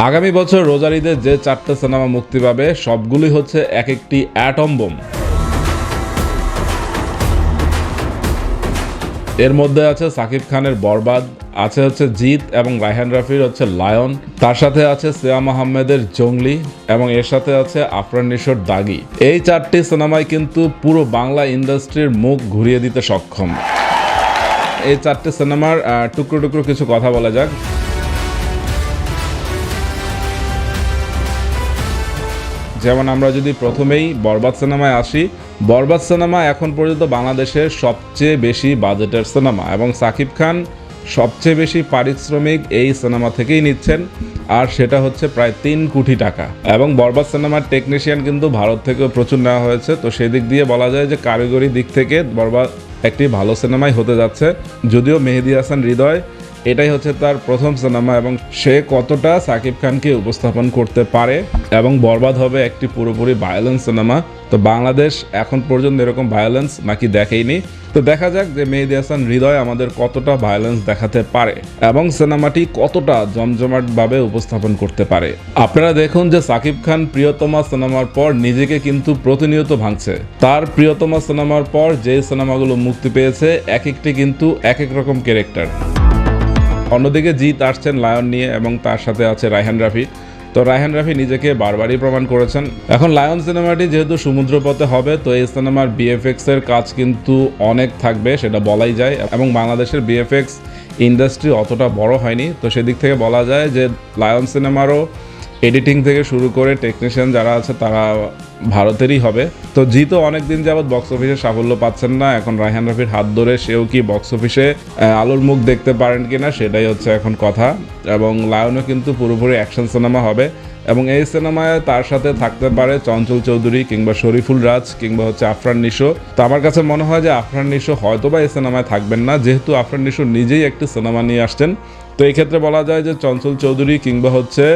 আগামী বছর রোজার ঈদে যে 4টে সিনেমা মুক্তি পাবে সবগুলোই হচ্ছে এক একটি অ্যাটম বোম। এর মধ্যে আছে সাকিব খানের বরবাদ, আছে হচ্ছে জিত এবং রায়হান রাফির হচ্ছে লায়ন, তার সাথে আছে সিয়াম আহমেদের জঙ্গলি এবং এর সাথে আছে আফরান নিশোর দাগি। এই 4টি সিনেমায় কিন্তু পুরো বাংলা ইন্ডাস্ট্রির মুখ ঘুরিয়ে দিতে সক্ষম। এই 4টে সিনেমার টুকরো টুকরো কিছু কথা বলা যাক। যেমন আমরা যদি প্রথমেই বরবাদ সিনেমায় আসি, বরবাদ সিনেমা এখন পর্যন্ত বাংলাদেশের সবচেয়ে বেশি বাজেটের সিনেমা এবং সাকিব খান সবচেয়ে বেশি পারিশ্রমিক এই সিনেমা থেকেই নিচ্ছেন, আর সেটা হচ্ছে প্রায় 3 কোটি টাকা। এবং বরবাদ সিনেমার টেকনিশিয়ান কিন্তু ভারত থেকেও প্রচুর নেওয়া হয়েছে। তো সেদিক দিয়ে বলা যায় যে কারিগরি দিক থেকে বরবাদ একটি ভালো সিনেমাই হতে যাচ্ছে। যদিও মেহেদী হাসান হৃদয় এটাই হচ্ছে তার প্রথম সিনেমা এবং সে কতটা সাকিব খানকে উপস্থাপন করতে পারে, এবং বরবাদ হবে একটি পুরোপুরি ভায়োলেন্স সিনেমা। তো বাংলাদেশ এখন পর্যন্ত এরকম ভায়োলেন্স নাকি দেখেইনি। তো দেখা যাক যে মেহেদী হাসান হৃদয় আমাদের কতটা ভায়োলেন্স দেখাতে পারে এবং সিনেমাটি কতটা জমজমাটভাবে উপস্থাপন করতে পারে। আপনারা দেখুন যে সাকিব খান প্রিয়তমা সিনেমার পর নিজেকে কিন্তু প্রতিনিয়ত ভাঙছে। তার প্রিয়তমা সিনেমার পর যে সিনেমাগুলো মুক্তি পেয়েছে এক একটি কিন্তু এক এক রকম ক্যারেক্টার। অন্যদিকে জিত আসছেন লায়ন নিয়ে এবং তার সাথে আছে রায়হান রাফি। তো রায়হান রাফি নিজেকে বারবারই প্রমাণ করেছেন। এখন লায়ন সিনেমাটি যেহেতু সমুদ্রপথে হবে, তো এই সিনেমার বিএফএক্স এর কাজ কিন্তু অনেক থাকবে, সেটা বলাই যায়। এবং বাংলাদেশের বিএফএক্স ইন্ডাস্ট্রি অতটা বড় হয়নি, তো সেদিক থেকে বলা যায় যে লায়ন সিনেমারও এডিটিং থেকে শুরু করে টেকনিশিয়ান যারা আছে তারা ভারতেরই হবে। তো জিতও অনেকদিন যাবৎ বক্স অফিসে সাফল্য পাচ্ছেন না। এখন রায়হান রাফির হাত ধরে সেও কি বক্স অফিসে আলোর মুখ দেখতে পারেন কিনা সেটাই হচ্ছে এখন কথা। এবং লায়নও কিন্তু পুরোপুরি অ্যাকশন সিনেমা হবে এবং এই সিনেমায় তার সাথে থাকতে পারে চঞ্চল চৌধুরী কিংবা শরীফুল রাজ কিংবা হচ্ছে আফরান নিশো। তো আমার কাছে মনে হয় যে আফরান নিশো হয়তোবা এই সিনেমায় থাকবেন না, যেহেতু আফরান নিশো নিজেই একটি সিনেমা নিয়ে আসছেন। তো এই ক্ষেত্রে বলা যায় যে চঞ্চল চৌধুরী কিংবা হচ্ছে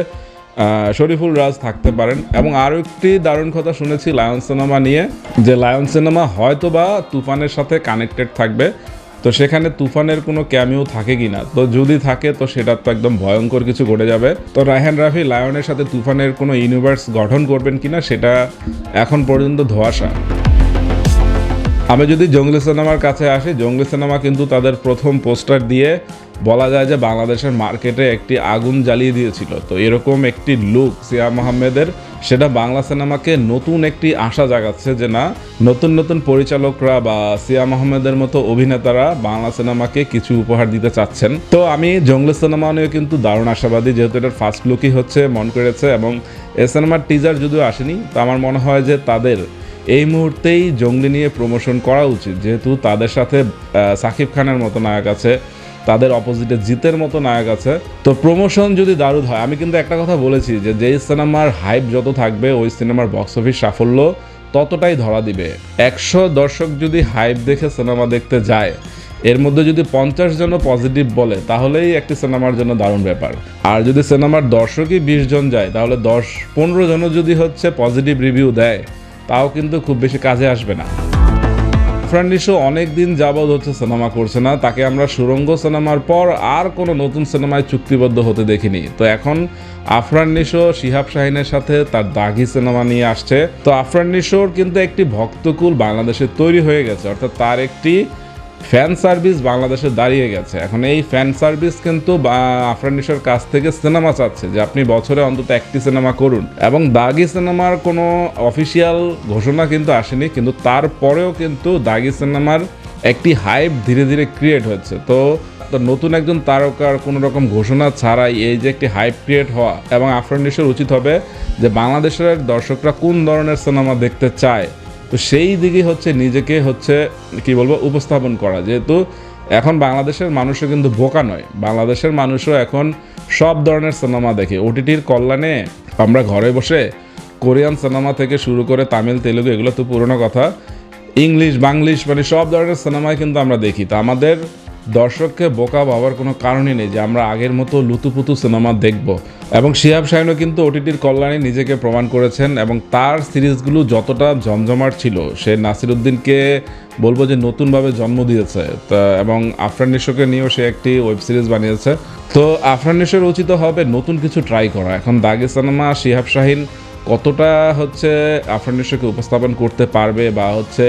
শরীফুল রাজ থাকতে পারেন। এবং আরও একটি দারুণ কথা শুনেছি লায়ন সিনেমা নিয়ে, যে লায়ন সিনেমা হয়তো বা তুফানের সাথে কানেক্টেড থাকবে। তো সেখানে তুফানের কোনো ক্যামিও থাকে কিনা, তো যদি থাকে তো সেটা তো একদম ভয়ঙ্কর কিছু ঘটে যাবে। তো রায়হান রাফি লায়নের সাথে তুফানের কোনো ইউনিভার্স গঠন করবেন কিনা সেটা এখন পর্যন্ত ধোঁয়াশা। আমি যদি জঙ্গলি সিনেমার কাছে আসি, জঙ্গলি সিনেমা কিন্তু তাদের প্রথম পোস্টার দিয়ে বলা যায় যে বাংলাদেশের মার্কেটে একটি আগুন জ্বালিয়ে দিয়েছিল। তো এরকম একটি লুক সিয়াম আহমেদের, সেটা বাংলা সিনেমাকে নতুন একটি আশা জাগাচ্ছে যে না, নতুন নতুন পরিচালকরা বা সিয়াম আহমেদের মতো অভিনেতারা বাংলা সিনেমাকে কিছু উপহার দিতে চাচ্ছেন। তো আমি জঙ্গলি সিনেমা নিয়ে কিন্তু দারুণ আশাবাদী, যেহেতু এটার ফার্স্ট লুকই হচ্ছে মন করেছে এবং এই সিনেমার টিজার যদিও আসেনি। তো আমার মনে হয় যে তাদের এই মুহূর্তেই জঙ্গলি নিয়ে প্রমোশন করা উচিত, যেহেতু তাদের সাথে সাকিব খানের মতো নায়ক আছে, তাদের অপোজিটে জিতের মতো নায়ক আছে। তো প্রমোশন যদি দারুণ হয়, আমি কিন্তু একটা কথা বলেছি যে যেই সিনেমার হাইপ যত থাকবে ওই সিনেমার বক্স অফিস সাফল্য ততটাই ধরা দিবে। 100 দর্শক যদি হাইপ দেখে সিনেমা দেখতে যায়, এর মধ্যে যদি 50 জন পজিটিভ বলে তাহলেই একটি সিনেমার জন্য দারুণ ব্যাপার। আর যদি সিনেমার দর্শকই 20 জন যায়, তাহলে 10-15 জনও যদি হচ্ছে পজিটিভ রিভিউ দেয়, তাও কিন্তু খুব বেশি কাজে আসবে না। আফরান নিশো অনেক দিন যাবৎ হচ্ছে সিনেমা করছে না, তাকে আমরা সুরঙ্গ সিনেমার পর আর কোনো নতুন সিনেমায় চুক্তিবদ্ধ হতে দেখিনি। তো এখন আফরান নিশো শিহাব শাহিনের সাথে তার দাগি সিনেমা নিয়ে আসছে। তো আফরান নিশোর কিন্তু একটি ভক্তকুল বাংলাদেশে তৈরি হয়ে গেছে, অর্থাৎ তার একটি ফ্যান সার্ভিস বাংলাদেশে দাঁড়িয়ে গেছে। এখন এই ফ্যান সার্ভিস কিন্তু আফরান নিশোর কাছ থেকে সিনেমা চাচ্ছে যে আপনি বছরে অন্তত একটি সিনেমা করুন। এবং দাগি সিনেমার কোনো অফিসিয়াল ঘোষণা কিন্তু আসেনি, কিন্তু তারপরেও কিন্তু দাগি সিনেমার একটি হাইপ ধীরে ধীরে ক্রিয়েট হচ্ছে। তো নতুন একজন তারকার কোনো রকম ঘোষণা ছাড়াই এই যে একটি হাইপ ক্রিয়েট হওয়া, এবং আফরান নিশোর উচিত হবে যে বাংলাদেশের দর্শকরা কোন ধরনের সিনেমা দেখতে চায়, তো সেই দিকে হচ্ছে নিজেকে হচ্ছে কি বলবো উপস্থাপন করা। যেহেতু এখন বাংলাদেশের মানুষও কিন্তু বোকা নয়, বাংলাদেশের মানুষও এখন সব ধরনের সিনেমা দেখে। ওটিটির কল্যাণে আমরা ঘরে বসে কোরিয়ান সিনেমা থেকে শুরু করে তামিল, তেলুগু, এগুলো তো পুরোনো কথা, ইংলিশ, বাংলিশ, মানে সব ধরনের সিনেমায় কিন্তু আমরা দেখি। তো আমাদের দর্শককে বোকা ভাবার কোনো কারণই নেই যে আমরা আগের মতো লুতুপুতু সিনেমা দেখব। এবং শিহাব শাহিনও কিন্তু ওটিটির কল্যাণে নিজেকে প্রমাণ করেছেন এবং তার সিরিজগুলো যতটা জমজমাট ছিল সে নাসিরুদ্দিনকে বলবো যে নতুনভাবে জন্ম দিয়েছে। তা এবং আফরান নিশোকে নিয়েও সে একটি ওয়েব সিরিজ বানিয়েছে। তো আফরান নিশোর উচিত হবে নতুন কিছু ট্রাই করা। এখন দাগি সিনেমা শিহাব শাহিন কতটা হচ্ছে আফরান নিশোকে উপস্থাপন করতে পারবে বা হচ্ছে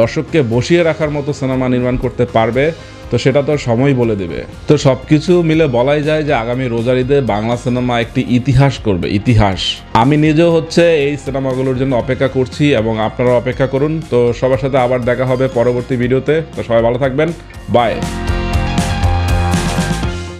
দর্শককে বসিয়ে রাখার মতো সিনেমা নির্মাণ করতে পারবে, তো সেটা তো সময় বলে দেবে। তো সব কিছু মিলে বলাই যায় যে আগামী রোজার ঈদে বাংলা সিনেমা একটি ইতিহাস করবে, ইতিহাস। আমি নিজেও হচ্ছে এই সিনেমাগুলোর জন্য অপেক্ষা করছি এবং আপনারা অপেক্ষা করুন। তো সবার সাথে আবার দেখা হবে পরবর্তী ভিডিওতে। তো সবাই ভালো থাকবেন, বাই।